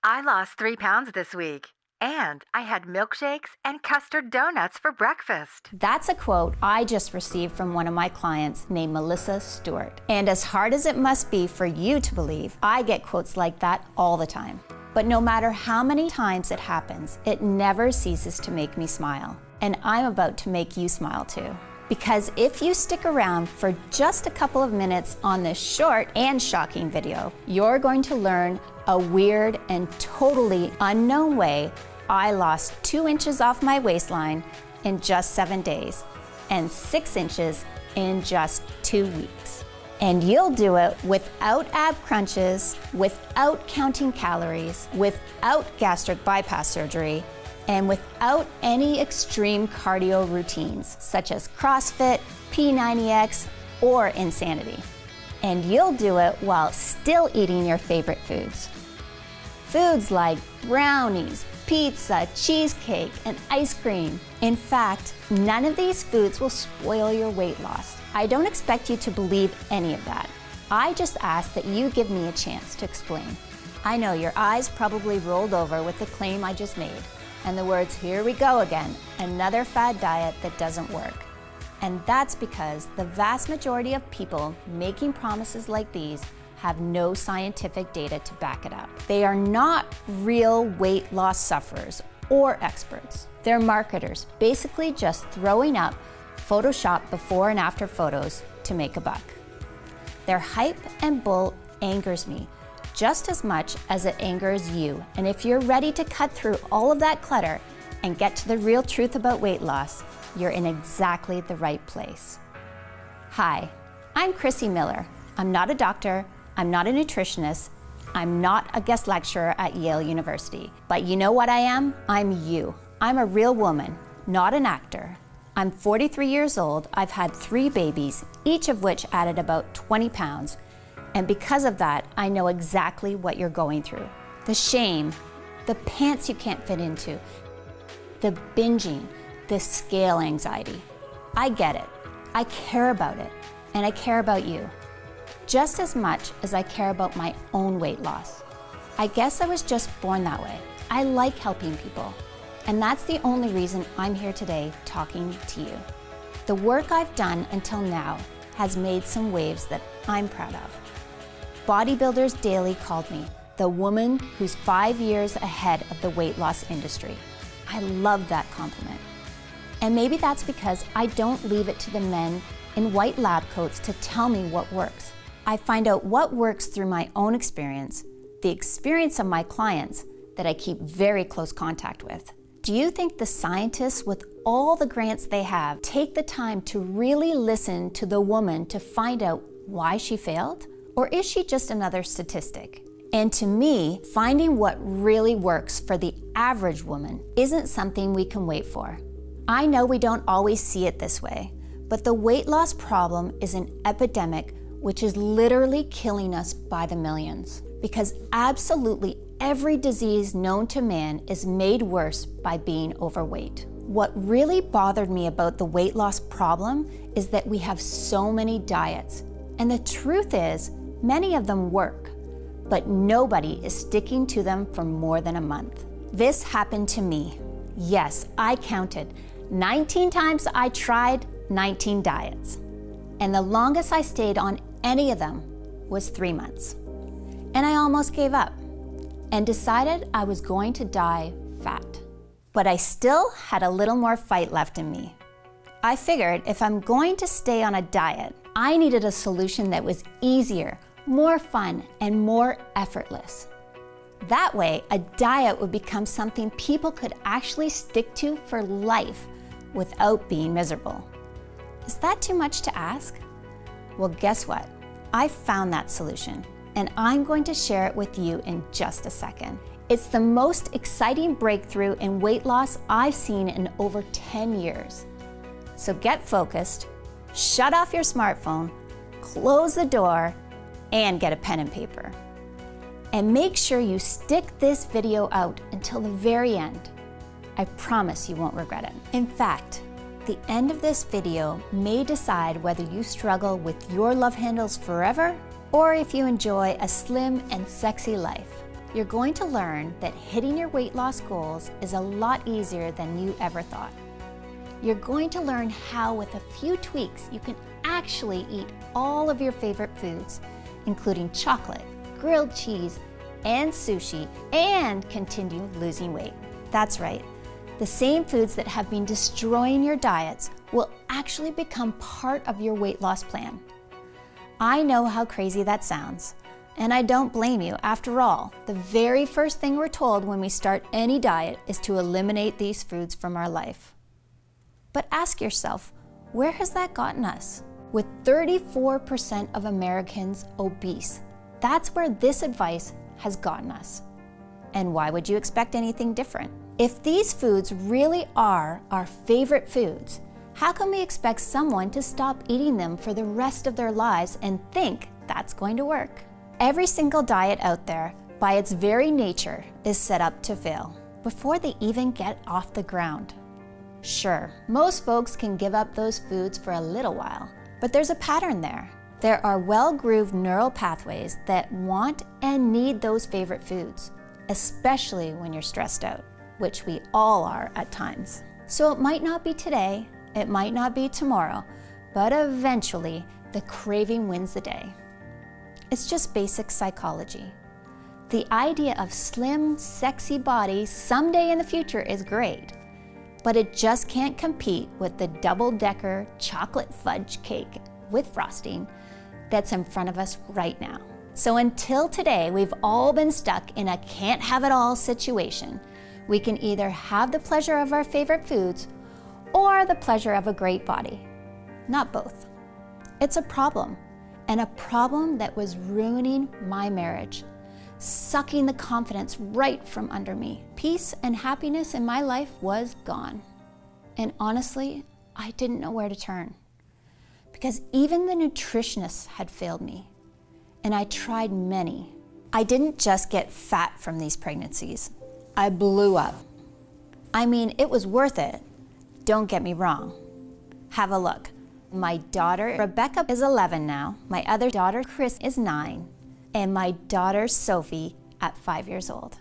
I lost 3 pounds this week, and I had milkshakes and custard donuts for breakfast. That's a quote I just received from one of my clients named Melissa Stewart. And as hard as it must be for you to believe, I get quotes like that all the time. But no matter how many times it happens, it never ceases to make me smile. And I'm about to make you smile too. Because if you stick around for just a couple of minutes on this short and shocking video, you're going to learn a weird and totally unknown way I lost 2 inches off my waistline in just 7 days and 6 inches in just 2 weeks. And you'll do it without ab crunches, without counting calories, without gastric bypass surgery, and without any extreme cardio routines such as CrossFit, P90X, or Insanity. And you'll do it while still eating your favorite foods. Foods like brownies, pizza, cheesecake, and ice cream. In fact, none of these foods will spoil your weight loss. I don't expect you to believe any of that. I just ask that you give me a chance to explain. I know your eyes probably rolled over with the claim I just made, and the words, "Here we go again, another fad diet that doesn't work." And that's because the vast majority of people making promises like these have no scientific data to back it up. They are not real weight loss sufferers or experts. They're marketers, basically just throwing up Photoshop before and after photos to make a buck. Their hype and bull angers me just as much as it angers you. And if you're ready to cut through all of that clutter and get to the real truth about weight loss, you're in exactly the right place. Hi, I'm Chrissy Miller. I'm not a doctor, I'm not a nutritionist, I'm not a guest lecturer at Yale University. But you know what I am? I'm you. I'm a real woman, not an actor. I'm 43 years old, I've had 3 babies, each of which added about 20 pounds. And because of that, I know exactly what you're going through. The shame, the pants you can't fit into, the binging, the scale anxiety. I get it. I care about it. And I care about you. Just as much as I care about my own weight loss. I guess I was just born that way. I like helping people. And that's the only reason I'm here today talking to you. The work I've done until now has made some waves that I'm proud of. Bodybuilders Daily called me the woman who's 5 years ahead of the weight loss industry. I love that compliment. And maybe that's because I don't leave it to the men in white lab coats to tell me what works. I find out what works through my own experience, the experience of my clients that I keep very close contact with. Do you think the scientists, with all the grants they have, take the time to really listen to the woman to find out why she failed? Or is she just another statistic? And to me, finding what really works for the average woman isn't something we can wait for. I know we don't always see it this way, but the weight loss problem is an epidemic which is literally killing us by the millions. Because absolutely every disease known to man is made worse by being overweight. What really bothered me about the weight loss problem is that we have so many diets. And the truth is, many of them work, but nobody is sticking to them for more than a month. This happened to me. Yes, I counted. 19 times I tried 19 diets. And the longest I stayed on any of them was 3 months. And I almost gave up and decided I was going to die fat. But I still had a little more fight left in me. I figured if I'm going to stay on a diet, I needed a solution that was easier, more fun, and more effortless. That way, a diet would become something people could actually stick to for life without being miserable. Is that too much to ask? Well, guess what? I found that solution, and I'm going to share it with you in just a second. It's the most exciting breakthrough in weight loss I've seen in over 10 years. So get focused, shut off your smartphone, close the door, and get a pen and paper. And make sure you stick this video out until the very end. I promise you won't regret it. In fact, the end of this video may decide whether you struggle with your love handles forever or if you enjoy a slim and sexy life. you're going to learn that hitting your weight loss goals is a lot easier than you ever thought. You're going to learn how, with a few tweaks, you can actually eat all of your favorite foods, including chocolate, grilled cheese, and sushi, and continue losing weight. That's right. The same foods that have been destroying your diets will actually become part of your weight loss plan. I know how crazy that sounds, and I don't blame you. After all, the very first thing we're told when we start any diet is to eliminate these foods from our life. But ask yourself, where has that gotten us? With 34% of Americans obese, that's where this advice has gotten us. And why would you expect anything different? If these foods really are our favorite foods, how can we expect someone to stop eating them for the rest of their lives and think that's going to work? Every single diet out there, by its very nature, is set up to fail before they even get off the ground. Sure, most folks can give up those foods for a little while, but there's a pattern there. There are well-grooved neural pathways that want and need those favorite foods, especially when you're stressed out, which we all are at times. So it might not be today, it might not be tomorrow, but eventually the craving wins the day. It's just basic psychology. The idea of slim, sexy bodies someday in the future is great, but it just can't compete with the double-decker chocolate fudge cake with frosting that's in front of us right now. So until today, we've all been stuck in a can't-have-it-all situation. We can either have the pleasure of our favorite foods or the pleasure of a great body. Not both. It's a problem, and a problem that was ruining my marriage, sucking the confidence right from under me. Peace and happiness in my life was gone. And honestly, I didn't know where to turn, because even the nutritionists had failed me, and I tried many. I didn't just get fat from these pregnancies. I blew up. I mean, it was worth it. Don't get me wrong. Have a look. My daughter, Rebecca, is 11 now. My other daughter, Chris, is 9. And my daughter, Sophie, at 5 years old.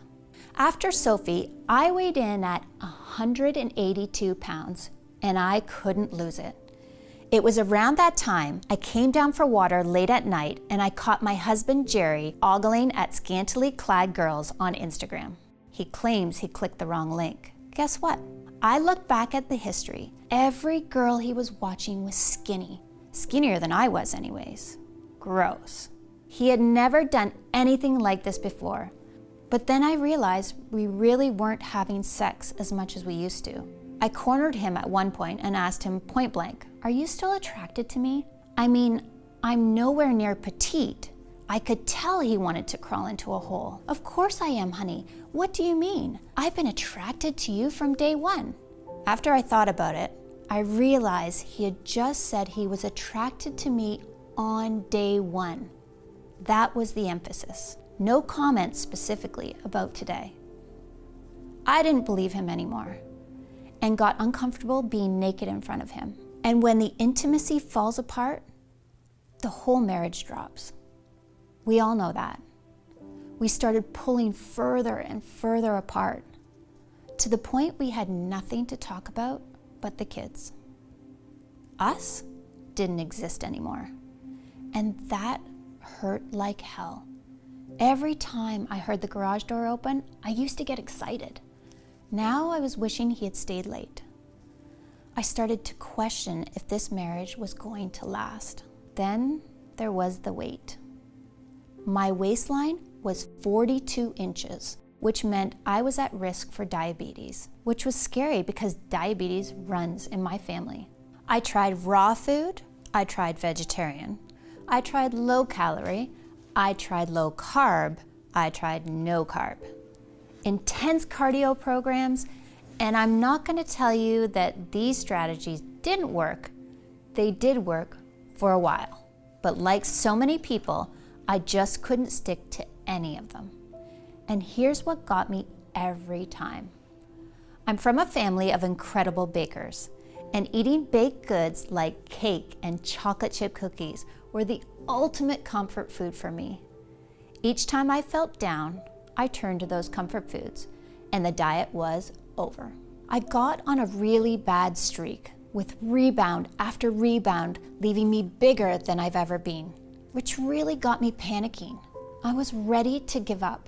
After Sophie, I weighed in at 182 pounds, and I couldn't lose it. It was around that time I came down for water late at night, and I caught my husband, Jerry, ogling at scantily clad girls on Instagram. He claims he clicked the wrong link. Guess what? I looked back at the history. Every girl he was watching was skinny. Skinnier than I was anyways. Gross. He had never done anything like this before. But then I realized we really weren't having sex as much as we used to. I cornered him at one point and asked him point blank, "Are you still attracted to me? I mean, I'm nowhere near petite." I could tell he wanted to crawl into a hole. "Of course I am, honey. What do you mean? I've been attracted to you from day one." After I thought about it, I realized he had just said he was attracted to me on day one. That was the emphasis. No comments specifically about today. I didn't believe him anymore and got uncomfortable being naked in front of him. And when the intimacy falls apart, the whole marriage drops. We all know that. We started pulling further and further apart to the point we had nothing to talk about but the kids. Us didn't exist anymore. And that hurt like hell. Every time I heard the garage door open, I used to get excited. Now I was wishing he had stayed late. I started to question if this marriage was going to last. Then there was the weight. My waistline was 42 inches, which meant I was at risk for diabetes, which was scary because diabetes runs in my family. I tried raw food, I tried vegetarian, I tried low calorie, I tried low carb, I tried no carb. Intense cardio programs, and I'm not going to tell you that these strategies didn't work. They did work for a while, but like so many people, I just couldn't stick to any of them. And here's what got me every time. I'm from a family of incredible bakers, and eating baked goods like cake and chocolate chip cookies were the ultimate comfort food for me. Each time I felt down, I turned to those comfort foods, and the diet was over. I got on a really bad streak, with rebound after rebound, leaving me bigger than I've ever been, which really got me panicking. I was ready to give up.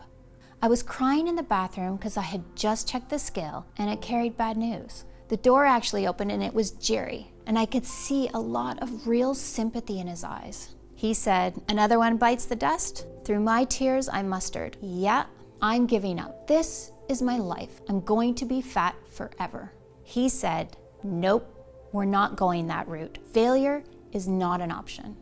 I was crying in the bathroom because I had just checked the scale and it carried bad news. The door actually opened and it was Jerry, and I could see a lot of real sympathy in his eyes. He said, "Another one bites the dust?" Through my tears, I mustered, "Yeah, I'm giving up. This is my life. I'm going to be fat forever." He said, "Nope, we're not going that route. Failure is not an option."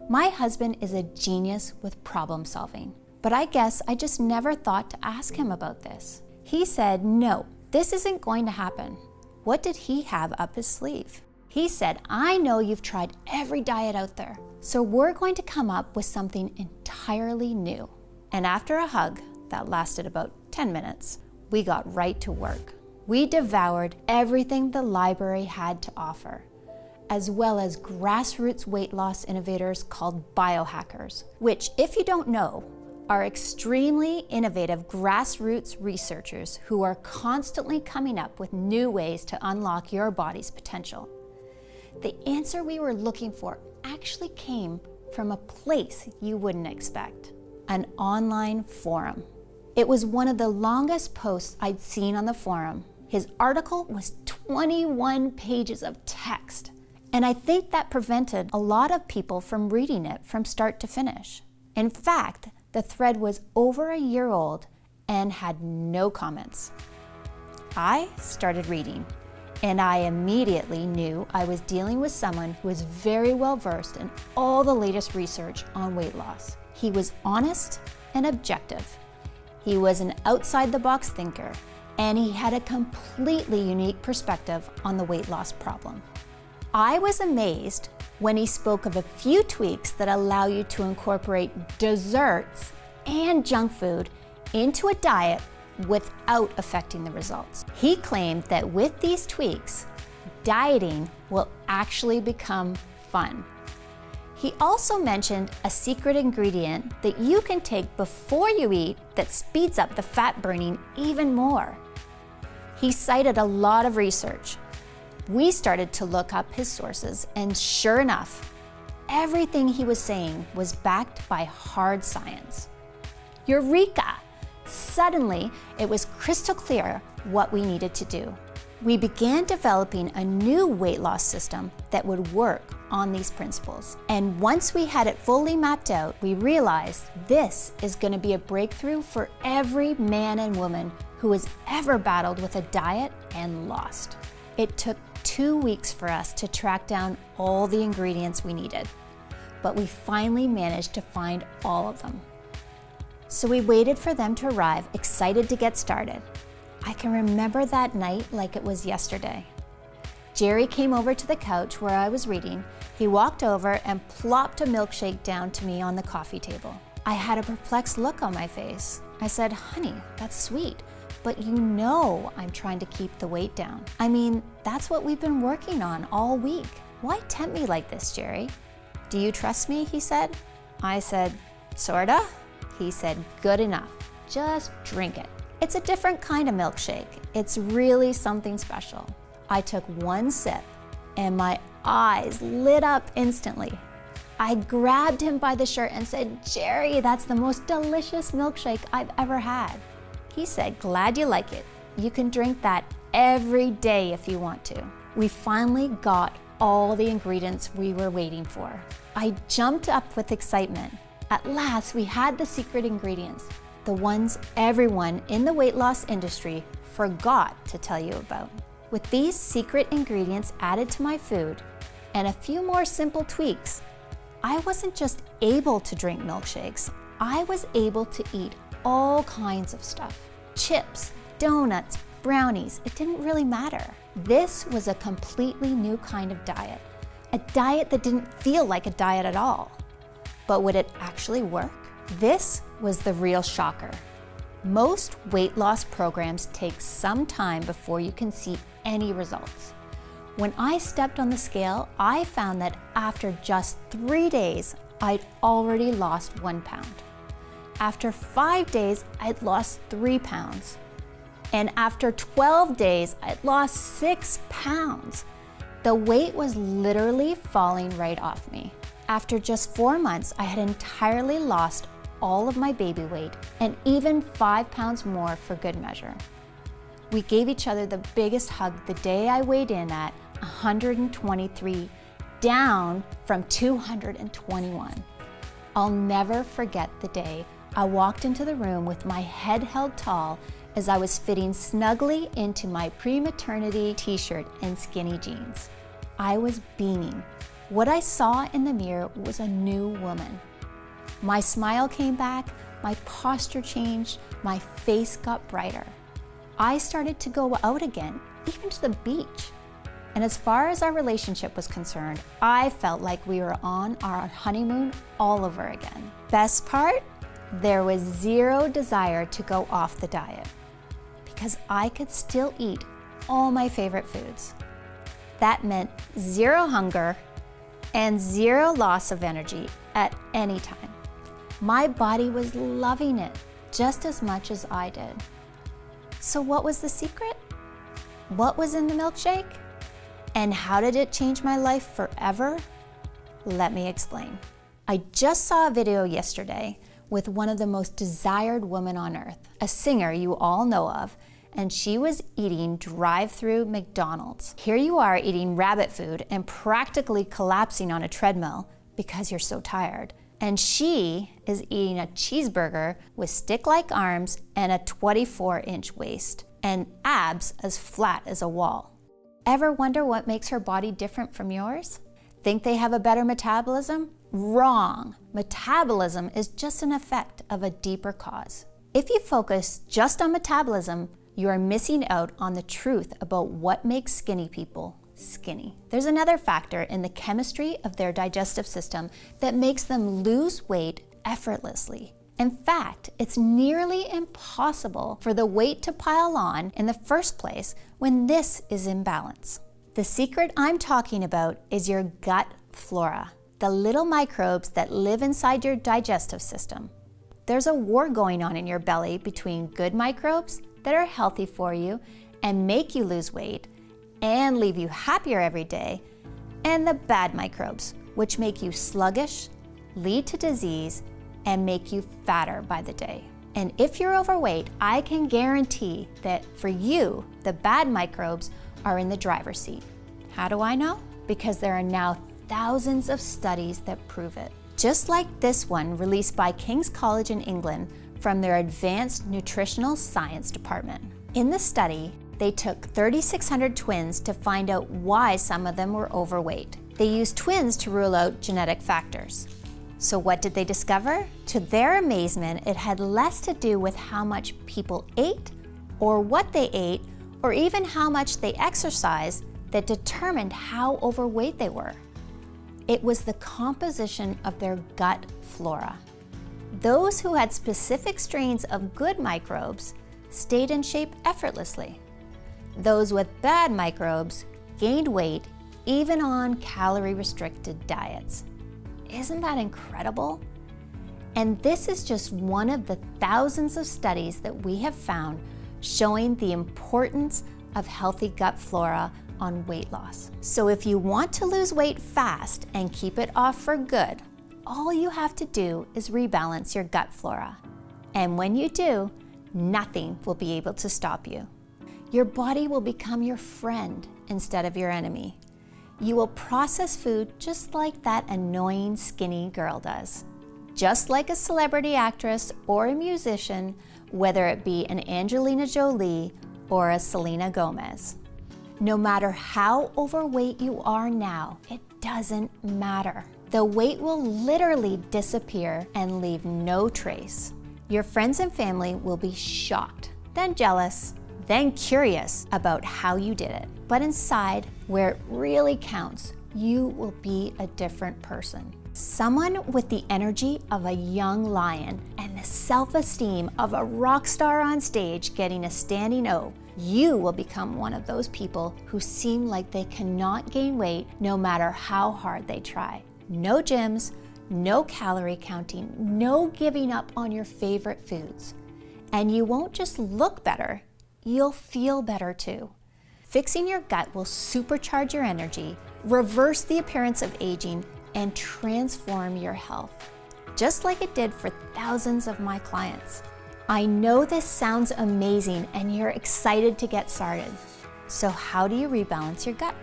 My husband is a genius with problem solving, but I guess I just never thought to ask him about this. He said, "No, this isn't going to happen." What did he have up his sleeve? He said, "I know you've tried every diet out there, so we're going to come up with something entirely new." And after a hug that lasted about 10 minutes, we got right to work. We devoured everything the library had to offer, as well as grassroots weight loss innovators called biohackers, which, if you don't know, are extremely innovative grassroots researchers who are constantly coming up with new ways to unlock your body's potential. The answer we were looking for actually came from a place you wouldn't expect: an online forum. It was one of the longest posts I'd seen on the forum. His article was 21 pages of text, and I think that prevented a lot of people from reading it from start to finish. In fact, the thread was over a year old and had no comments. I started reading, and I immediately knew I was dealing with someone who was very well versed in all the latest research on weight loss. He was honest and objective. He was an outside-the-box thinker, and he had a completely unique perspective on the weight loss problem. I was amazed when he spoke of a few tweaks that allow you to incorporate desserts and junk food into a diet without affecting the results. He claimed that with these tweaks, dieting will actually become fun. He also mentioned a secret ingredient that you can take before you eat that speeds up the fat burning even more. He cited a lot of research. We started to look up his sources, and sure enough, everything he was saying was backed by hard science. Eureka! Suddenly, it was crystal clear what we needed to do. We began developing a new weight loss system that would work on these principles. And once we had it fully mapped out, we realized this is going to be a breakthrough for every man and woman who has ever battled with a diet and lost. It took 2 weeks for us to track down all the ingredients we needed, but we finally managed to find all of them. So we waited for them to arrive, excited to get started. I can remember that night like it was yesterday. Jerry came over to the couch where I was reading. He walked over and plopped a milkshake down to me on the coffee table. I had a perplexed look on my face. I said, "Honey, that's sweet, but you know I'm trying to keep the weight down. I mean, that's what we've been working on all week. Why tempt me like this, Jerry?" "Do you trust me?" he said. I said, "Sorta." He said, "Good enough. Just drink it. It's a different kind of milkshake. It's really something special." I took one sip and my eyes lit up instantly. I grabbed him by the shirt and said, "Jerry, that's the most delicious milkshake I've ever had." He said, "Glad you like it. You can drink that every day if you want to." We finally got all the ingredients we were waiting for. I jumped up with excitement. At last, we had the secret ingredients, the ones everyone in the weight loss industry forgot to tell you about. With these secret ingredients added to my food and a few more simple tweaks, I wasn't just able to drink milkshakes, I was able to eat all kinds of stuff. Chips, donuts, brownies, it didn't really matter. This was a completely new kind of diet, a diet that didn't feel like a diet at all. But would it actually work? This was the real shocker. Most weight loss programs take some time before you can see any results. When I stepped on the scale, I found that after just 3 days, I'd already lost 1 pound. After 5 days, I'd lost 3 pounds. And after 12 days, I'd lost 6 pounds. The weight was literally falling right off me. After just 4 months, I had entirely lost all of my baby weight and even 5 pounds more for good measure. We gave each other the biggest hug the day I weighed in at 123, down from 221. I'll never forget the day I walked into the room with my head held tall as I was fitting snugly into my pre-maternity t-shirt and skinny jeans. I was beaming. What I saw in the mirror was a new woman. My smile came back, my posture changed, my face got brighter. I started to go out again, even to the beach. And as far as our relationship was concerned, I felt like we were on our honeymoon all over again. Best part? There was zero desire to go off the diet because I could still eat all my favorite foods. That meant zero hunger and zero loss of energy at any time. My body was loving it just as much as I did. So what was the secret? What was in the milkshake? And how did it change my life forever? Let me explain. I just saw a video yesterday with one of the most desired women on earth, a singer you all know of, and she was eating drive-through McDonald's. Here you are eating rabbit food and practically collapsing on a treadmill because you're so tired. And she is eating a cheeseburger with stick-like arms and a 24-inch waist and abs as flat as a wall. Ever wonder what makes her body different from yours? Think they have a better metabolism? Wrong. Metabolism is just an effect of a deeper cause. If you focus just on metabolism, you are missing out on the truth about what makes skinny people skinny. There's another factor in the chemistry of their digestive system that makes them lose weight effortlessly. In fact, it's nearly impossible for the weight to pile on in the first place when this is in balance. The secret I'm talking about is your gut flora, the little microbes that live inside your digestive system. There's a war going on in your belly between good microbes that are healthy for you and make you lose weight and leave you happier every day, and the bad microbes, which make you sluggish, lead to disease, and make you fatter by the day. And if you're overweight, I can guarantee that for you, the bad microbes are in the driver's seat. How do I know? Because there are now thousands of studies that prove it. Just like this one released by King's College in England from their Advanced Nutritional Science Department. In the study, they took 3,600 twins to find out why some of them were overweight. They used twins to rule out genetic factors. So what did they discover? To their amazement, it had less to do with how much people ate or what they ate or even how much they exercised that determined how overweight they were. It was the composition of their gut flora. Those who had specific strains of good microbes stayed in shape effortlessly. Those with bad microbes gained weight even on calorie-restricted diets. Isn't that incredible? And this is just one of the thousands of studies that we have found showing the importance of healthy gut flora on weight loss. So if you want to lose weight fast and keep it off for good, all you have to do is rebalance your gut flora. And when you do, nothing will be able to stop you. Your body will become your friend instead of your enemy. You will process food just like that annoying skinny girl does. Just like a celebrity actress or a musician, whether it be an Angelina Jolie or a Selena Gomez. No matter how overweight you are now, it doesn't matter. The weight will literally disappear and leave no trace. Your friends and family will be shocked, then jealous, then curious about how you did it. But inside, where it really counts, you will be a different person. Someone with the energy of a young lion and the self-esteem of a rock star on stage getting a standing O. You will become one of those people who seem like they cannot gain weight no matter how hard they try. No gyms, no calorie counting, no giving up on your favorite foods. And you won't just look better, you'll feel better too. Fixing your gut will supercharge your energy, reverse the appearance of aging, and transform your health, just like it did for thousands of my clients. I know this sounds amazing and you're excited to get started. So how do you rebalance your gut?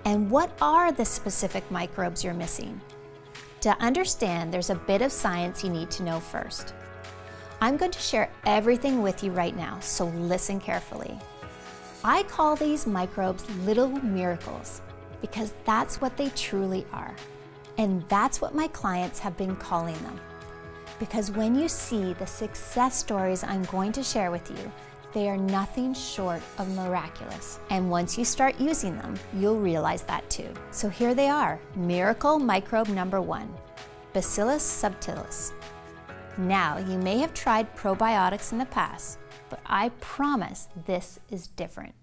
And what are the specific microbes you're missing? To understand, there's a bit of science you need to know first. I'm going to share everything with you right now, so listen carefully. I call these microbes little miracles because that's what they truly are. And that's what my clients have been calling them. Because when you see the success stories I'm going to share with you, they are nothing short of miraculous. And once you start using them, you'll realize that too. So here they are, miracle microbe number 1, Bacillus subtilis. Now, you may have tried probiotics in the past, but I promise this is different.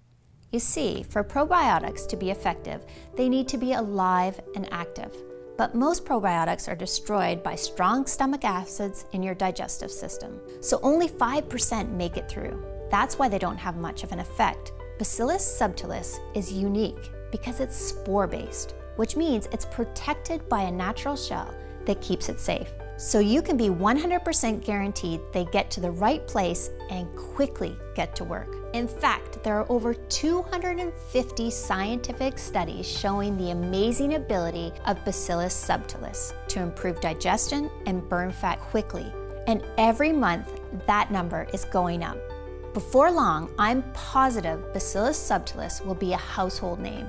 You see, for probiotics to be effective, they need to be alive and active. But most probiotics are destroyed by strong stomach acids in your digestive system. So only 5% make it through. That's why they don't have much of an effect. Bacillus subtilis is unique because it's spore-based, which means it's protected by a natural shell that keeps it safe. So you can be 100% guaranteed they get to the right place and quickly get to work. In fact, there are over 250 scientific studies showing the amazing ability of Bacillus subtilis to improve digestion and burn fat quickly. And every month, that number is going up. Before long, I'm positive Bacillus subtilis will be a household name.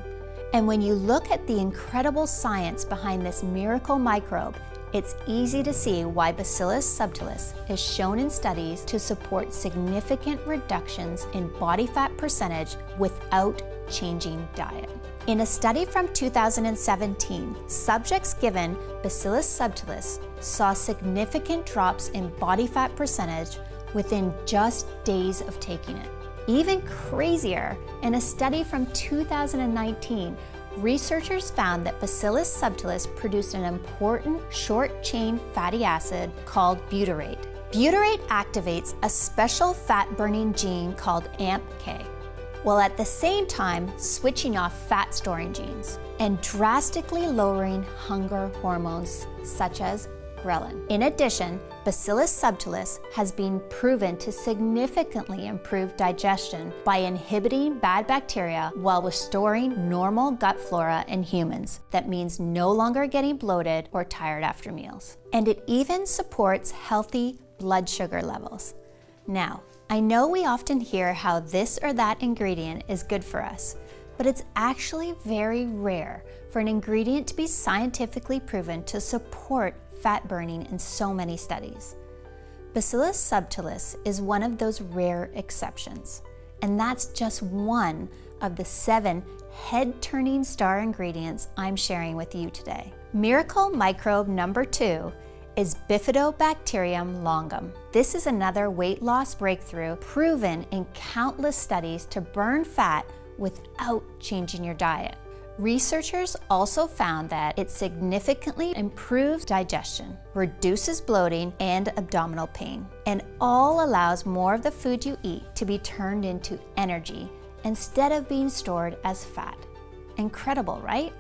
And when you look at the incredible science behind this miracle microbe, it's easy to see why Bacillus subtilis is shown in studies to support significant reductions in body fat percentage without changing diet. In a study from 2017, subjects given Bacillus subtilis saw significant drops in body fat percentage within just days of taking it. Even crazier, in a study from 2019, researchers found that Bacillus subtilis produced an important short-chain fatty acid called butyrate. Butyrate activates a special fat-burning gene called AMPK, while at the same time switching off fat-storing genes and drastically lowering hunger hormones such as ghrelin. In addition, Bacillus subtilis has been proven to significantly improve digestion by inhibiting bad bacteria while restoring normal gut flora in humans. That means no longer getting bloated or tired after meals. And it even supports healthy blood sugar levels. Now, I know we often hear how this or that ingredient is good for us, but it's actually very rare for an ingredient to be scientifically proven to support fat burning in so many studies. Bacillus subtilis is one of those rare exceptions, and that's just one of the 7 head-turning star ingredients I'm sharing with you today. Miracle microbe number 2 is Bifidobacterium longum. This is another weight loss breakthrough proven in countless studies to burn fat without changing your diet. Researchers also found that it significantly improves digestion, reduces bloating and abdominal pain, and all allows more of the food you eat to be turned into energy instead of being stored as fat. Incredible, right?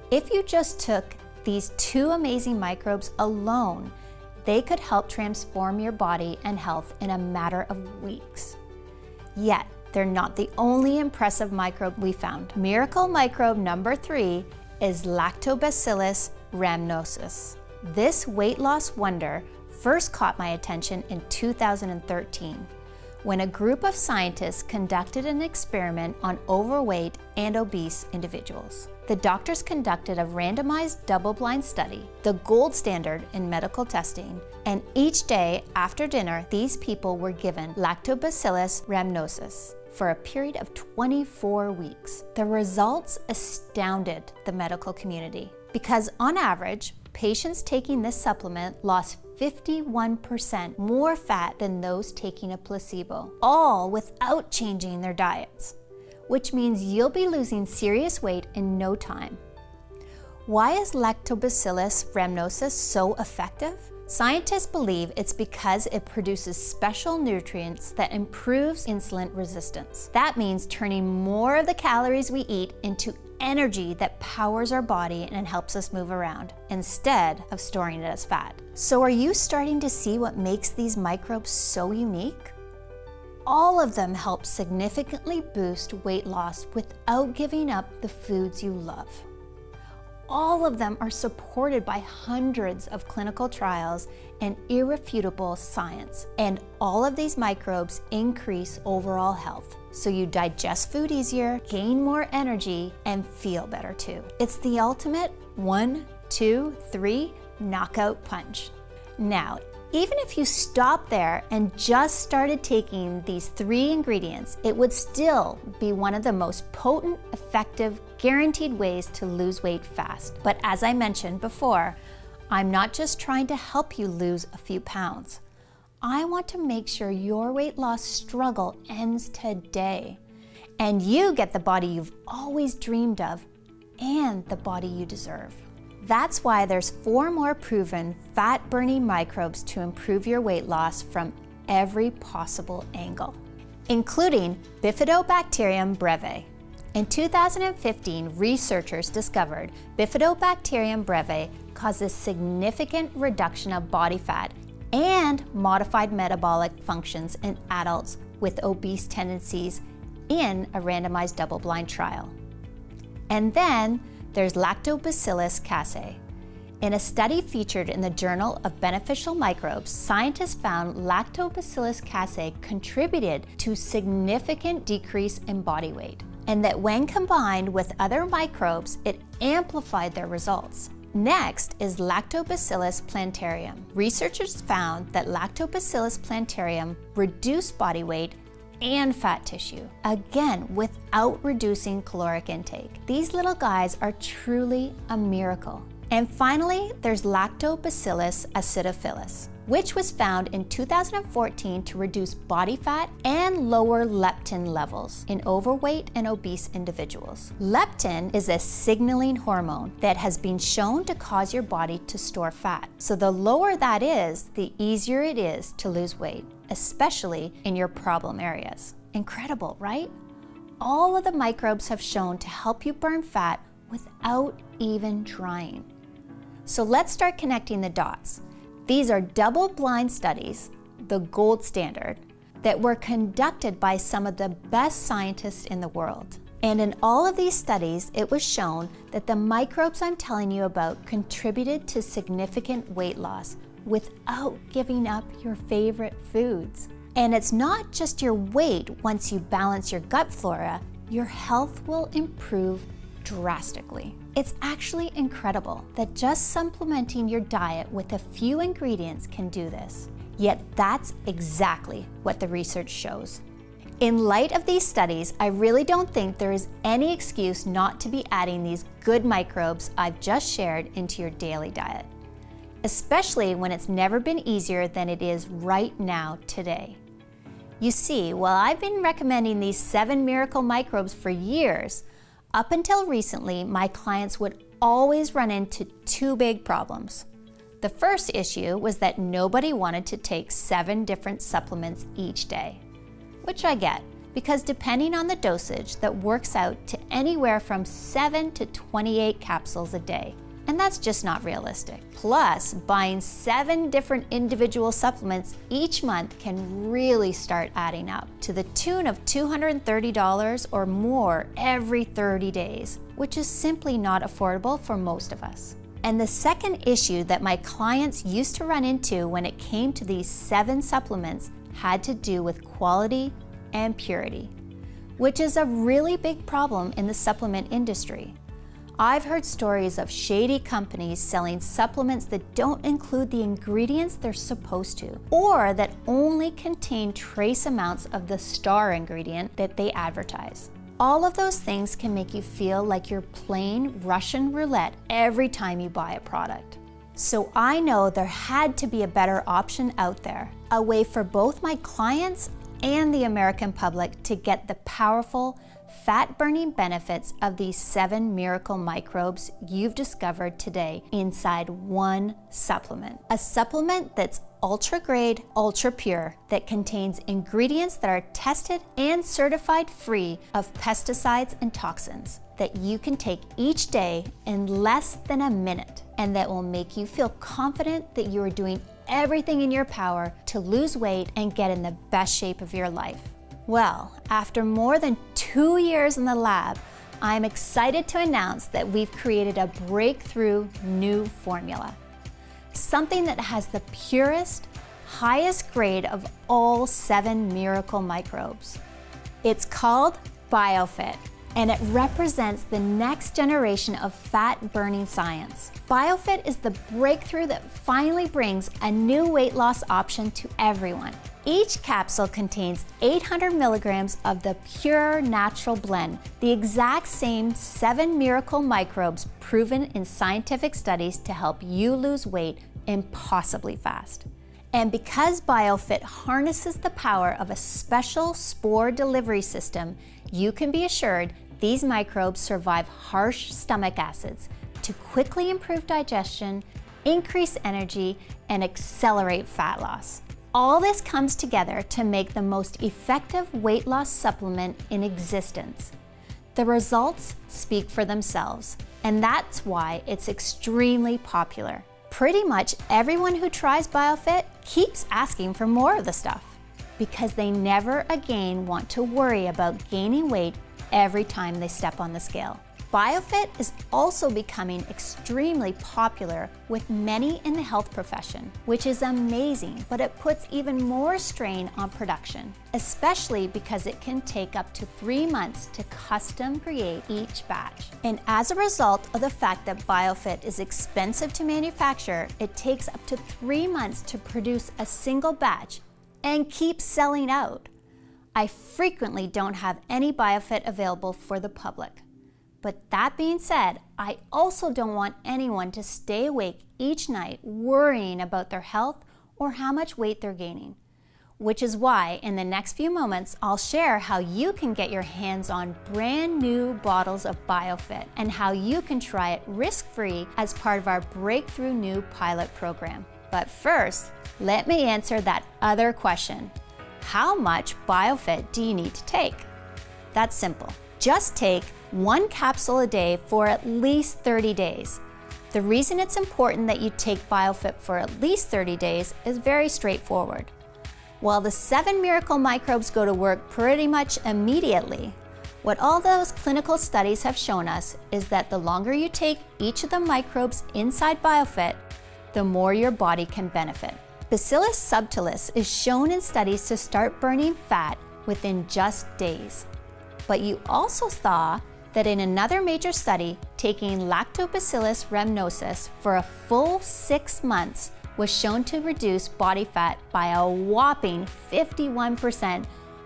If you just took these 2 amazing microbes alone, they could help transform your body and health in a matter of weeks. Yet, they're not the only impressive microbe we found. Miracle microbe number 3 is Lactobacillus rhamnosus. This weight loss wonder first caught my attention in 2013 when a group of scientists conducted an experiment on overweight and obese individuals. The doctors conducted a randomized double-blind study, the gold standard in medical testing, and each day after dinner, these people were given Lactobacillus rhamnosus for a period of 24 weeks. The results astounded the medical community because on average, patients taking this supplement lost 51% more fat than those taking a placebo, all without changing their diets, which means you'll be losing serious weight in no time. Why is Lactobacillus rhamnosus so effective? Scientists believe it's because it produces special nutrients that improves insulin resistance. That means turning more of the calories we eat into energy that powers our body and helps us move around, instead of storing it as fat. So are you starting to see what makes these microbes so unique? All of them help significantly boost weight loss without giving up the foods you love. All of them are supported by hundreds of clinical trials and irrefutable science. And all of these microbes increase overall health. So you digest food easier, gain more energy, and feel better too. It's the ultimate 1, 2, 3 knockout punch. Now, even if you stopped there and just started taking these 3 ingredients, it would still be one of the most potent, effective, guaranteed ways to lose weight fast. But as I mentioned before, I'm not just trying to help you lose a few pounds. I want to make sure your weight loss struggle ends today, and you get the body you've always dreamed of and the body you deserve. That's why there's 4 more proven fat-burning microbes to improve your weight loss from every possible angle, including Bifidobacterium breve. In 2015, researchers discovered Bifidobacterium breve causes significant reduction of body fat and modified metabolic functions in adults with obese tendencies in a randomized double-blind trial. And then there's Lactobacillus casei. In a study featured in the Journal of Beneficial Microbes, scientists found Lactobacillus casei contributed to significant decrease in body weight, and that when combined with other microbes, it amplified their results. Next is Lactobacillus plantarum. Researchers found that Lactobacillus plantarum reduced body weight and fat tissue, again without reducing caloric intake. These little guys are truly a miracle. And finally, there's Lactobacillus acidophilus, which was found in 2014 to reduce body fat and lower leptin levels in overweight and obese individuals. Leptin is a signaling hormone that has been shown to cause your body to store fat. So the lower that is, the easier it is to lose weight, especially in your problem areas. Incredible, right? All of the microbes have shown to help you burn fat without even trying. So let's start connecting the dots. These are double-blind studies, the gold standard, that were conducted by some of the best scientists in the world. And in all of these studies, it was shown that the microbes I'm telling you about contributed to significant weight loss without giving up your favorite foods. And it's not just your weight. Once you balance your gut flora, your health will improve drastically. It's actually incredible that just supplementing your diet with a few ingredients can do this. Yet that's exactly what the research shows. In light of these studies, I really don't think there is any excuse not to be adding these good microbes I've just shared into your daily diet, especially when it's never been easier than it is right now today. You see, while I've been recommending these 7 miracle microbes for years, up until recently, my clients would always run into 2 big problems. The first issue was that nobody wanted to take 7 different supplements each day, which I get, because depending on the dosage, that works out to anywhere from 7 to 28 capsules a day. And that's just not realistic. Plus, buying 7 different individual supplements each month can really start adding up to the tune of $230 or more every 30 days, which is simply not affordable for most of us. And the second issue that my clients used to run into when it came to these 7 supplements had to do with quality and purity, which is a really big problem in the supplement industry. I've heard stories of shady companies selling supplements that don't include the ingredients they're supposed to, or that only contain trace amounts of the star ingredient that they advertise. All of those things can make you feel like you're playing Russian roulette every time you buy a product. So I know there had to be a better option out there, a way for both my clients and the American public to get the powerful, fat-burning benefits of these 7 miracle microbes you've discovered today inside one supplement. A supplement that's ultra-grade, ultra-pure, that contains ingredients that are tested and certified free of pesticides and toxins, that you can take each day in less than a minute, and that will make you feel confident that you are doing everything in your power to lose weight and get in the best shape of your life. Well, after more than 2 years in the lab, I'm excited to announce that we've created a breakthrough new formula. Something that has the purest, highest grade of all 7 miracle microbes. It's called BioFit, and it represents the next generation of fat-burning science. BioFit is the breakthrough that finally brings a new weight loss option to everyone. Each capsule contains 800 milligrams of the pure natural blend, the exact same 7 miracle microbes proven in scientific studies to help you lose weight impossibly fast. And because BioFit harnesses the power of a special spore delivery system, you can be assured these microbes survive harsh stomach acids to quickly improve digestion, increase energy, and accelerate fat loss. All this comes together to make the most effective weight loss supplement in existence. The results speak for themselves, and that's why it's extremely popular. Pretty much everyone who tries BioFit keeps asking for more of the stuff because they never again want to worry about gaining weight every time they step on the scale. BioFit is also becoming extremely popular with many in the health profession, which is amazing, but it puts even more strain on production, especially because it can take up to 3 months to custom create each batch. And as a result of the fact that BioFit is expensive to manufacture, it takes up to 3 months to produce a single batch and keeps selling out. I frequently don't have any BioFit available for the public. But that being said, I also don't want anyone to stay awake each night worrying about their health or how much weight they're gaining. Which is why in the next few moments, I'll share how you can get your hands on brand new bottles of BioFit and how you can try it risk-free as part of our breakthrough new pilot program. But first, let me answer that other question. How much BioFit do you need to take? That's simple. Just take 1 capsule a day for at least 30 days. The reason it's important that you take BioFit for at least 30 days is very straightforward. While the 7 miracle microbes go to work pretty much immediately, what all those clinical studies have shown us is that the longer you take each of the microbes inside BioFit, the more your body can benefit. Bacillus subtilis is shown in studies to start burning fat within just days. But you also saw that in another major study, taking Lactobacillus rhamnosus for a full 6 months was shown to reduce body fat by a whopping 51%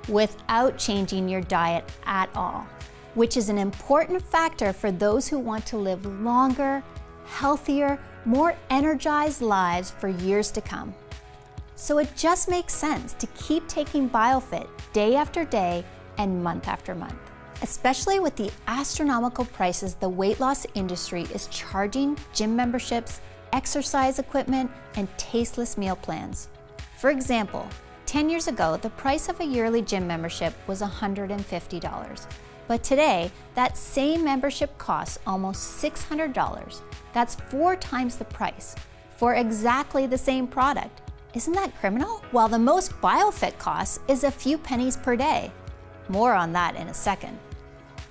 without changing your diet at all, which is an important factor for those who want to live longer, healthier, more energized lives for years to come. So it just makes sense to keep taking BioFit day after day and month after month, especially with the astronomical prices the weight loss industry is charging gym memberships, exercise equipment, and tasteless meal plans. For example, 10 years ago, the price of a yearly gym membership was $150. But today, that same membership costs almost $600. That's 4 times the price for exactly the same product. Isn't that criminal? While the most BioFit costs is a few pennies per day. More on that in a second.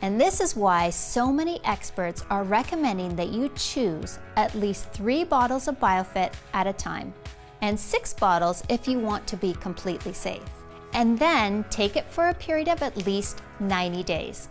And this is why so many experts are recommending that you choose at least 3 bottles of BioFit at a time, and 6 bottles if you want to be completely safe. And then take it for a period of at least 90 days.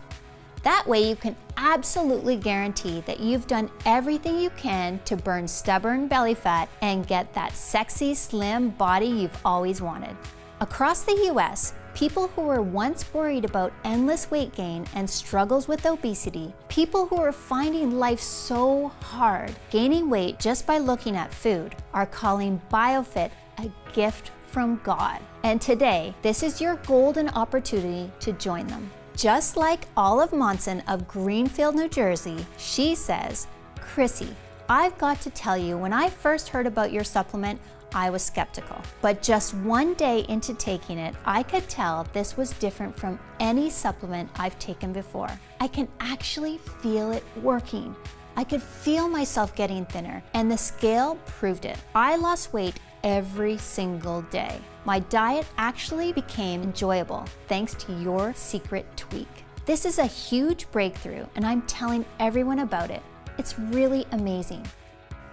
That way you can absolutely guarantee that you've done everything you can to burn stubborn belly fat and get that sexy, slim body you've always wanted. Across the US, people who were once worried about endless weight gain and struggles with obesity, people who are finding life so hard, gaining weight just by looking at food, are calling BioFit a gift from God. And today, this is your golden opportunity to join them. Just like Olive Monson of Greenfield, New Jersey, she says, "Chrissy, I've got to tell you, when I first heard about your supplement, I was skeptical. But just one day into taking it, I could tell this was different from any supplement I've taken before. I can actually feel it working. I could feel myself getting thinner, and the scale proved it. I lost weight every single day. My diet actually became enjoyable thanks to your secret tweak. This is a huge breakthrough, and I'm telling everyone about it. It's really amazing."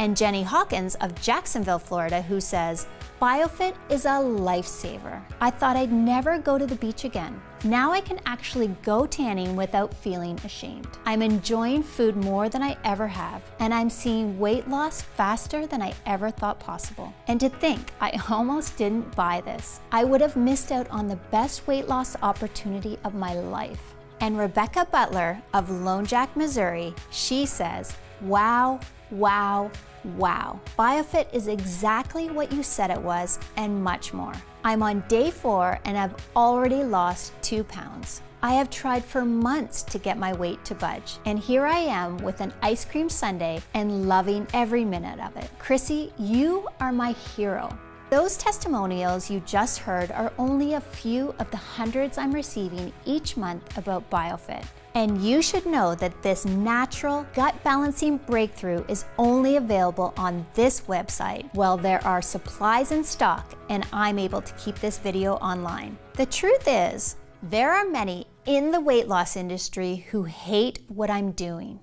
And Jenny Hawkins of Jacksonville, Florida, who says, "BioFit is a lifesaver. I thought I'd never go to the beach again. Now I can actually go tanning without feeling ashamed. I'm enjoying food more than I ever have, and I'm seeing weight loss faster than I ever thought possible. And to think, I almost didn't buy this. I would have missed out on the best weight loss opportunity of my life." And Rebecca Butler of Lone Jack, Missouri, she says, "Wow, wow, wow. BioFit is exactly what you said it was and much more. I'm on day 4 and I've already lost 2 pounds. I have tried for months to get my weight to budge, and here I am with an ice cream sundae and loving every minute of it. Chrissy, you are my hero." Those testimonials you just heard are only a few of the hundreds I'm receiving each month about BioFit. And you should know that this natural gut balancing breakthrough is only available on this website while there are supplies in stock and I'm able to keep this video online. The truth is, there are many in the weight loss industry who hate what I'm doing.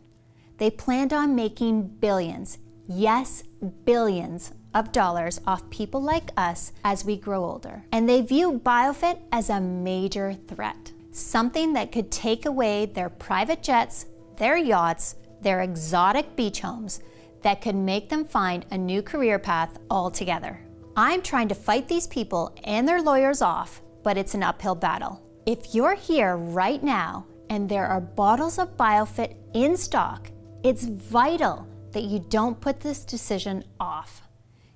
They planned on making billions, yes, billions of dollars off people like us as we grow older. And they view BioFit as a major threat, something that could take away their private jets, their yachts, their exotic beach homes, that could make them find a new career path altogether. I'm trying to fight these people and their lawyers off, but it's an uphill battle. If you're here right now and there are bottles of BioFit in stock, it's vital that you don't put this decision off.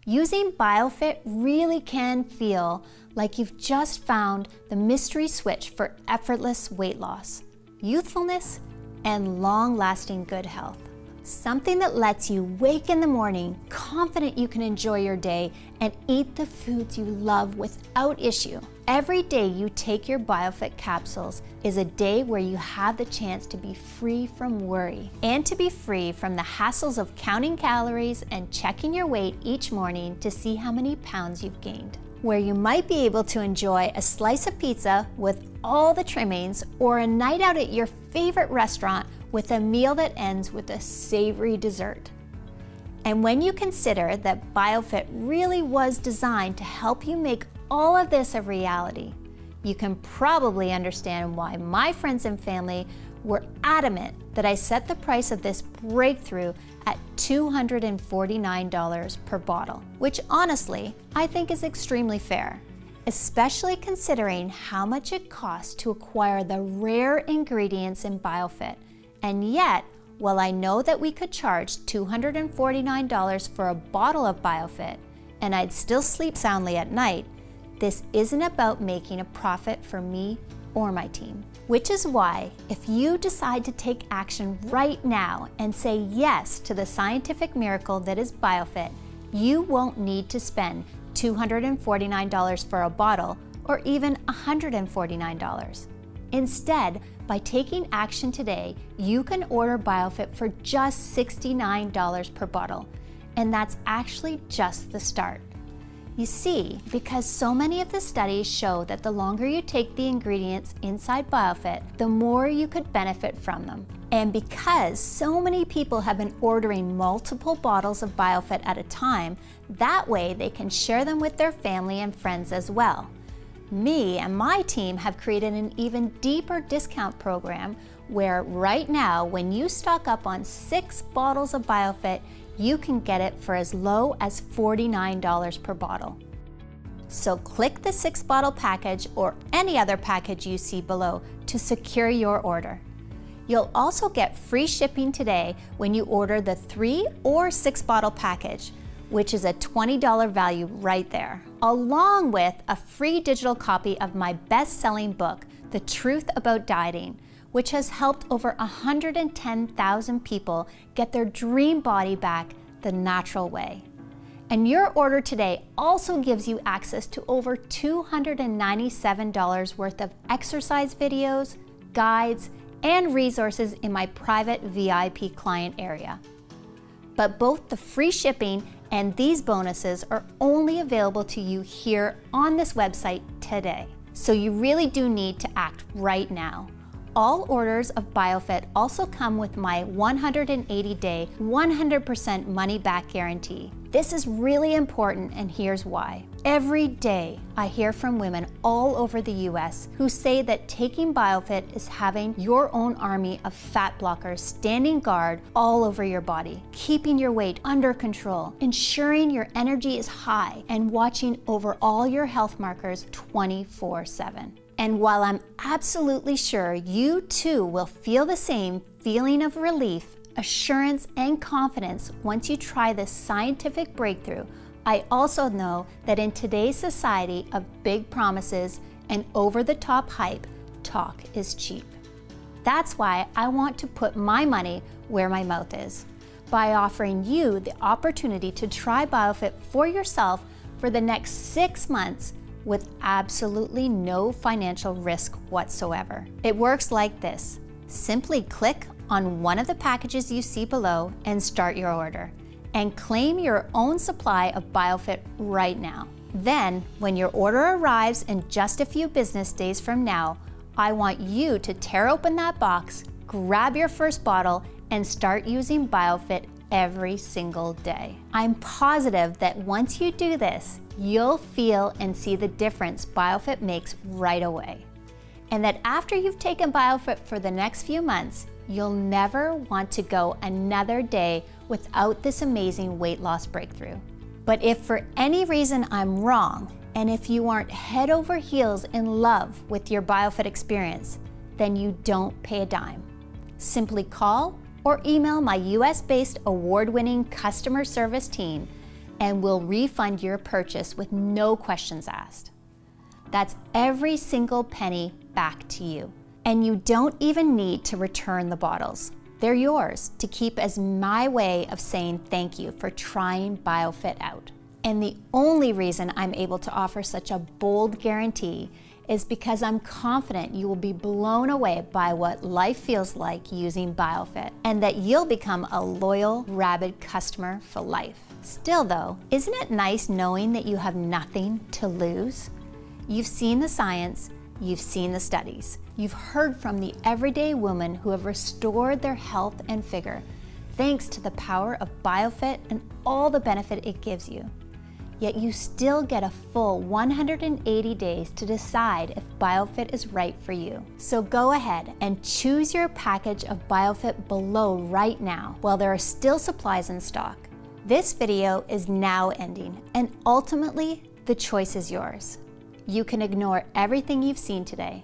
Using BioFit really can feel like you've just found the mystery switch for effortless weight loss, youthfulness, and long-lasting good health. Something that lets you wake in the morning confident you can enjoy your day and eat the foods you love without issue. Every day you take your BioFit capsules is a day where you have the chance to be free from worry and to be free from the hassles of counting calories and checking your weight each morning to see how many pounds you've gained. Where you might be able to enjoy a slice of pizza with all the trimmings or a night out at your favorite restaurant with a meal that ends with a savory dessert. And when you consider that BioFit really was designed to help you make all of this a reality, you can probably understand why my friends and family were adamant that I set the price of this breakthrough at $249 per bottle, which honestly, I think is extremely fair, especially considering how much it costs to acquire the rare ingredients in BioFit. And yet, while I know that we could charge $249 for a bottle of BioFit, and I'd still sleep soundly at night, this isn't about making a profit for me or my team. Which is why, if you decide to take action right now and say yes to the scientific miracle that is BioFit, you won't need to spend $249 for a bottle or even $149. Instead, by taking action today, you can order BioFit for just $69 per bottle, and that's actually just the start. You see, because so many of the studies show that the longer you take the ingredients inside BioFit, the more you could benefit from them. And because so many people have been ordering multiple bottles of BioFit at a time, that way they can share them with their family and friends as well. Me and my team have created an even deeper discount program where right now, when you stock up on 6 bottles of BioFit, you can get it for as low as $49 per bottle. So click the 6-bottle package or any other package you see below to secure your order. You'll also get free shipping today when you order the 3 or 6-bottle package, which is a $20 value right there, along with a free digital copy of my best-selling book, The Truth About Dieting, which has helped over 110,000 people get their dream body back the natural way. And your order today also gives you access to over $297 worth of exercise videos, guides, and resources in my private VIP client area. But both the free shipping and these bonuses are only available to you here on this website today. So you really do need to act right now. All orders of BioFit also come with my 180-day, 100% money-back guarantee. This is really important, and here's why. Every day, I hear from women all over the US who say that taking BioFit is having your own army of fat blockers standing guard all over your body, keeping your weight under control, ensuring your energy is high, and watching over all your health markers 24/7. And while I'm absolutely sure you too will feel the same feeling of relief, assurance, and confidence once you try this scientific breakthrough, I also know that in today's society of big promises and over-the-top hype, talk is cheap. That's why I want to put my money where my mouth is, by offering you the opportunity to try BioFit for yourself for the next 6 months with absolutely no financial risk whatsoever. It works like this. Simply click on one of the packages you see below and start your order, and claim your own supply of BioFit right now. Then, when your order arrives in just a few business days from now, I want you to tear open that box, grab your first bottle, and start using BioFit every single day. I'm positive that once you do this, you'll feel and see the difference BioFit makes right away. And that after you've taken BioFit for the next few months, you'll never want to go another day without this amazing weight loss breakthrough. But if for any reason I'm wrong, and if you aren't head over heels in love with your BioFit experience, then you don't pay a dime. Simply call or email my US-based award-winning customer service team, and we'll refund your purchase with no questions asked. That's every single penny back to you. And you don't even need to return the bottles. They're yours to keep as my way of saying thank you for trying BioFit out. And the only reason I'm able to offer such a bold guarantee is because I'm confident you will be blown away by what life feels like using BioFit, and that you'll become a loyal, rabid customer for life. Still though, isn't it nice knowing that you have nothing to lose? You've seen the science, you've seen the studies, you've heard from the everyday women who have restored their health and figure, thanks to the power of BioFit and all the benefit it gives you. Yet you still get a full 180 days to decide if BioFit is right for you. So go ahead and choose your package of BioFit below right now while there are still supplies in stock. This video is now ending, and ultimately, the choice is yours. You can ignore everything you've seen today.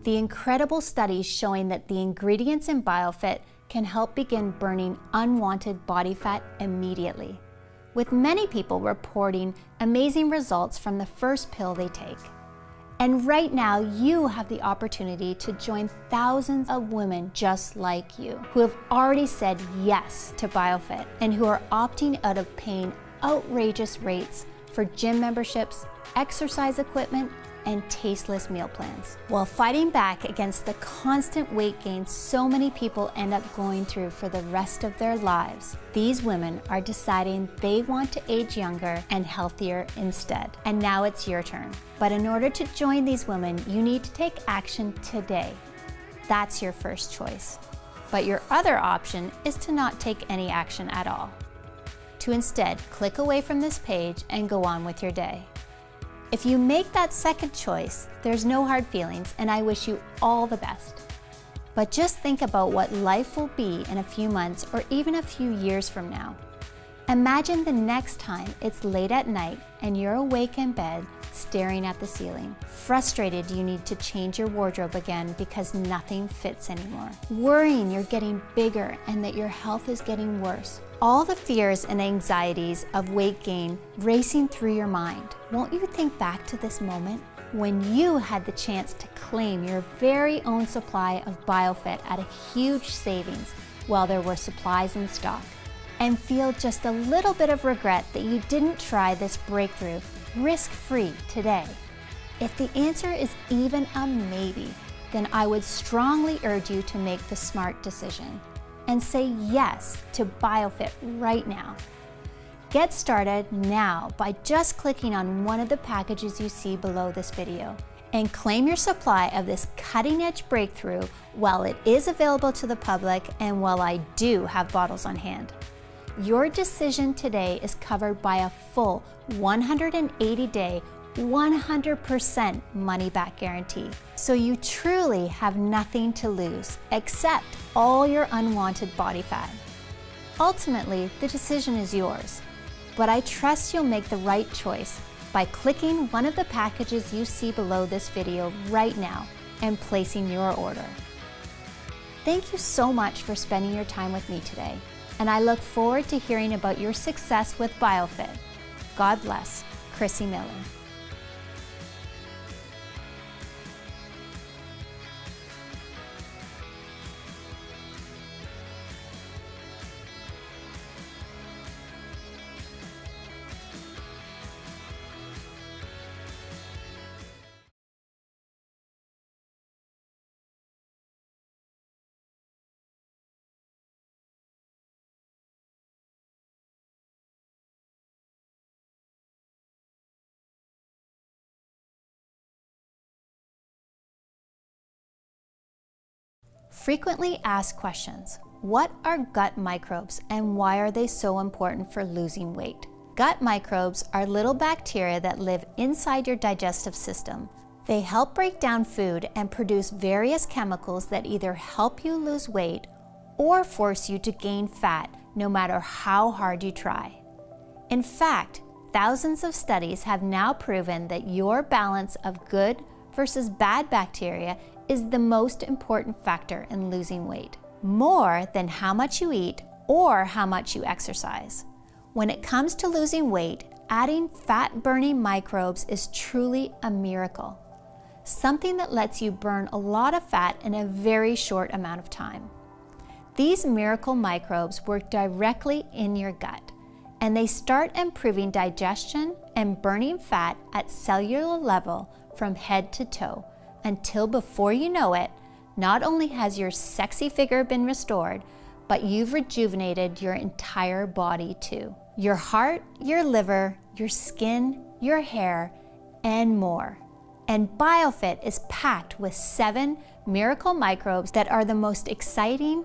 The incredible studies showing that the ingredients in BioFit can help begin burning unwanted body fat immediately, with many people reporting amazing results from the first pill they take. And right now, you have the opportunity to join thousands of women just like you, who have already said yes to BioFit and who are opting out of paying outrageous rates for gym memberships, exercise equipment, and tasteless meal plans, while fighting back against the constant weight gain so many people end up going through for the rest of their lives. These women are deciding they want to age younger and healthier instead. And now it's your turn. But in order to join these women, you need to take action today. That's your first choice. But your other option is to not take any action at all. To instead click away from this page and go on with your day. If you make that second choice, there's no hard feelings, and I wish you all the best. But just think about what life will be in a few months or even a few years from now. Imagine the next time it's late at night and you're awake in bed, staring at the ceiling. Frustrated you need to change your wardrobe again because nothing fits anymore. Worrying you're getting bigger and that your health is getting worse. All the fears and anxieties of weight gain racing through your mind. Won't you think back to this moment when you had the chance to claim your very own supply of BioFit at a huge savings while there were supplies in stock, and feel just a little bit of regret that you didn't try this breakthrough risk-free today? If the answer is even a maybe, then I would strongly urge you to make the smart decision and say yes to BioFit right now. Get started now by just clicking on one of the packages you see below this video and claim your supply of this cutting-edge breakthrough while it is available to the public and while I do have bottles on hand. Your decision today is covered by a full 180-day, 100% money-back guarantee. So you truly have nothing to lose except all your unwanted body fat. Ultimately, the decision is yours, but I trust you'll make the right choice by clicking one of the packages you see below this video right now and placing your order. Thank you so much for spending your time with me today, and I look forward to hearing about your success with BioFit. God bless. Chrissy Miller. Frequently asked questions. What are gut microbes and why are they so important for losing weight? Gut microbes are little bacteria that live inside your digestive system. They help break down food and produce various chemicals that either help you lose weight or force you to gain fat, no matter how hard you try. In fact, thousands of studies have now proven that your balance of good versus bad bacteria is the most important factor in losing weight, more than how much you eat or how much you exercise. When it comes to losing weight, adding fat-burning microbes is truly a miracle, something that lets you burn a lot of fat in a very short amount of time. These miracle microbes work directly in your gut, and they start improving digestion and burning fat at cellular level from head to toe, until before you know it, not only has your sexy figure been restored, but you've rejuvenated your entire body too. Your heart, your liver, your skin, your hair, and more. And BioFit is packed with 7 miracle microbes that are the most exciting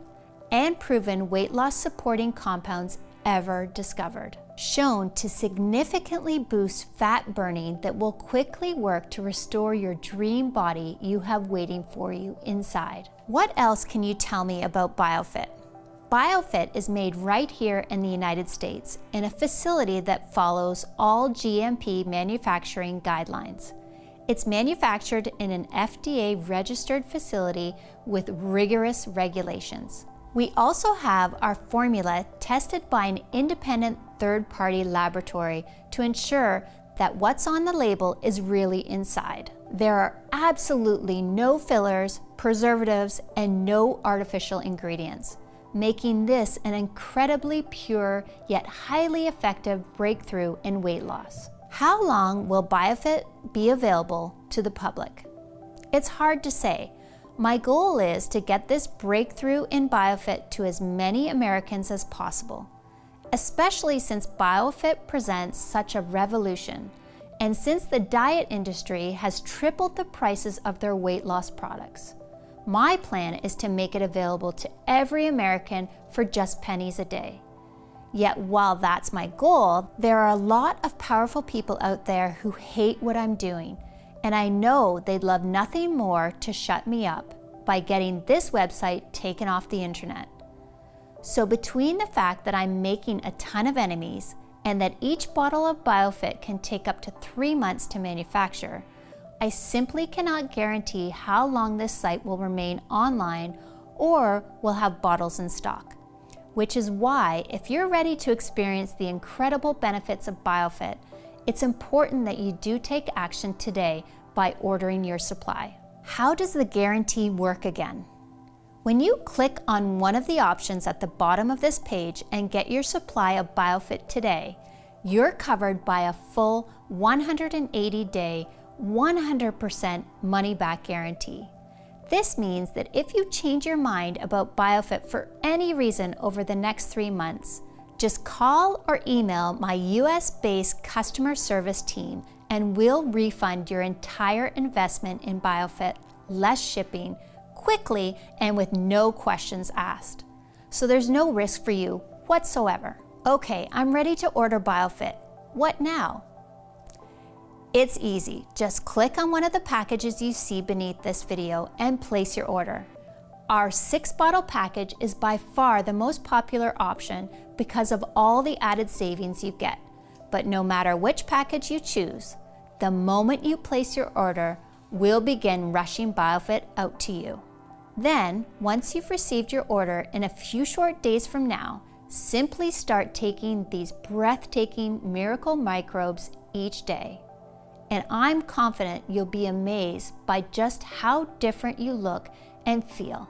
and proven weight loss supporting compounds ever discovered, shown to significantly boost fat burning that will quickly work to restore your dream body you have waiting for you inside. What else can you tell me about BioFit? BioFit is made right here in the United States in a facility that follows all GMP manufacturing guidelines. It's manufactured in an FDA-registered facility with rigorous regulations. We also have our formula tested by an independent third-party laboratory to ensure that what's on the label is really inside. There are absolutely no fillers, preservatives, and no artificial ingredients, making this an incredibly pure yet highly effective breakthrough in weight loss. How long will BioFit be available to the public? It's hard to say. My goal is to get this breakthrough in BioFit to as many Americans as possible, especially since BioFit presents such a revolution, and since the diet industry has tripled the prices of their weight loss products. My plan is to make it available to every American for just pennies a day. Yet while that's my goal, there are a lot of powerful people out there who hate what I'm doing, and I know they'd love nothing more to shut me up by getting this website taken off the internet. So between the fact that I'm making a ton of enemies and that each bottle of BioFit can take up to 3 months to manufacture, I simply cannot guarantee how long this site will remain online or will have bottles in stock. Which is why, if you're ready to experience the incredible benefits of BioFit, it's important that you do take action today by ordering your supply. How does the guarantee work again? When you click on one of the options at the bottom of this page and get your supply of BioFit today, you're covered by a full 180-day, 100% money-back guarantee. This means that if you change your mind about BioFit for any reason over the next 3 months, just call or email my US-based customer service team and we'll refund your entire investment in BioFit, less shipping, quickly and with no questions asked. So there's no risk for you whatsoever. Okay, I'm ready to order BioFit. What now? It's easy. Just click on one of the packages you see beneath this video and place your order. Our 6-bottle package is by far the most popular option because of all the added savings you get. But no matter which package you choose, the moment you place your order, we'll begin rushing BioFit out to you. Then, once you've received your order in a few short days from now, simply start taking these breathtaking miracle microbes each day. And I'm confident you'll be amazed by just how different you look and feel.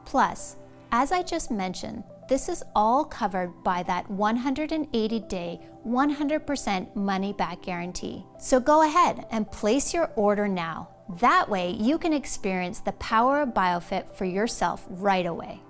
Plus, as I just mentioned, this is all covered by that 180-day, 100% money-back guarantee. So go ahead and place your order now. That way you can experience the power of BioFit for yourself right away.